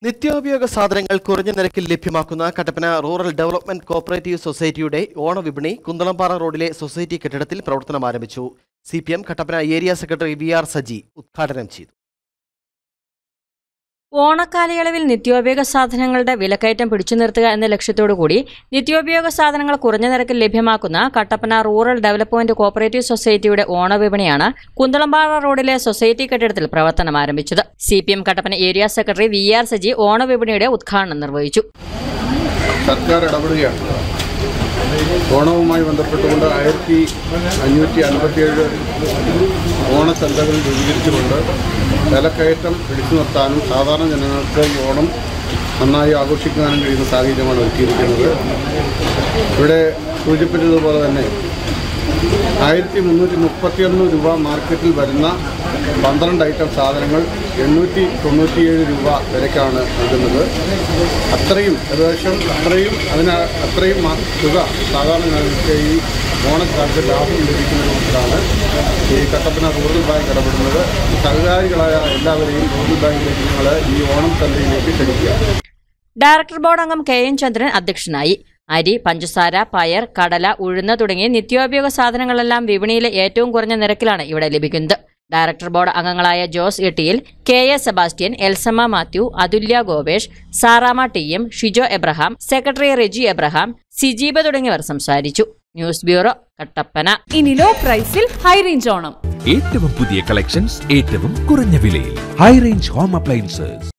നിത്യോപയോഗ സാധനങ്ങൾ കുറഞ്ഞ നിരക്കിൽ ലഭ്യമാക്കുന്ന കട്ടപ്പന റൂറൽ ഡെവലപ്മെന്റ് കോഓപ്പറേറ്റീവ് സൊസൈറ്റിയുടെ ഓണവിപണി കുന്തളംപാറ റോഡിലെ സൊസൈറ്റി കെട്ടിടത്തിൽ പ്രവർത്തനം ആരംഭിച്ചു. CPM Kattappana area secretary VR Saji ഉദ്ഘാടനം ചെയ്തു. ഓണക്കാലയളവിൽ നിത്യോപയോഗ സാധനങ്ങളുടെ വിലക്കയറ്റം പിടിച്ചു നിർത്തുക എന്ന ലക്ഷ്യത്തോടുകൂടി നിത്യോപയോഗ സാധനങ്ങൾ കുറഞ്ഞ നിരക്കിൽ ലഭ്യമാക്കുന്ന കട്ടപ്പന റൂറൽ ഡെവലപ്മെന്റ് കോഓപ്പറേറ്റീവ് സൊസൈറ്റിയുടെ ഓണവിപണിയാണ് കുന്തളംപാറ റോഡിലെ സൊസൈറ്റി കെട്ടിടത്തിൽ പ്രവർത്തനം ആരംഭിച്ചത്. CPM Kattappana area secretary VR Saji ഓണവിപണിയുടെ ഉദ്ഘാടനം നിർവഹിച്ചു. സർക്കാർ ഇടപെടുകയാണ്. ഓണവുമായി ബന്ധപ്പെട്ടുകൊണ്ട് 1557 ഓണച്ചന്തകൾ രൂപീകരിച്ചുകൊണ്ട് വിലക്കയറ്റം പിടിച്ചു നിർത്താനും സാധാരണ ജനങ്ങൾക്ക് ഈ ഓണം നന്നായി ആഘോഷിക്കാനും കഴിയുന്ന സാഹചര്യമാണ് ഒരുക്കിയിരിക്കുന്നത്. ഇവിടെ സൂചിപ്പിച്ചതുപോലെ തന്നെ 1331 രൂപ മാർക്കറ്റിൽ വരുന്ന 12 ഐറ്റം സാധനങ്ങൾ 897 രൂപ വിലയ്ക്കാണ് നൽകുന്നത്. അത്രയും തുക സാധാരണ ജനങ്ങൾക്ക് ഈ ഓണക്കാലത്ത് ലാഭം ലഭിക്കുന്ന രൂപത്തിലാണ് ഈ കട്ടപ്പന റൂറൽ ബാങ്ക് ഇടപെടുന്നത്. സഹകാരികളായ എല്ലാവരെയും റൂറൽ ബാങ്കിലേക്ക് ഞങ്ങൾ ഈ ഓണം ചന്തയിലേക്ക് ക്ഷണിക്കുക. ഡയറക്ടർ ബോർഡ് അംഗം KN ചന്ദ്രൻ അധ്യക്ഷനായി. അരി, പഞ്ചസാര, പയർ, കടല, ഉഴുന്ന് തുടങ്ങിയ നിത്യോപയോഗ സാധനങ്ങളെല്ലാം വിപണിയിലെ ഏറ്റവും കുറഞ്ഞ നിരക്കിലാണ് ഇവിടെ ലഭിക്കുന്നത്. ഡയറക്ടർ ബോർഡ് അംഗങ്ങളായ Jose Ettiyil, KA Sebastian, Elsamma Mathew, Athulya Gopesh, Sarama TM, Shijo Abraham, secretary Reji Abraham, Sijeeba തുടങ്ങിയവർ സംസാരിച്ചു. News bureau, Kattappana. ഇനി ലോ പ്രൈസിൽ ഹൈ റേഞ്ച് ഓണം. ഏറ്റവും പുതിയ കളക്ഷൻസ് ഏറ്റവും കുറഞ്ഞ വിലയിൽ ഹൈ റേഞ്ച് ഹോം അപ്ലയൻസസ്.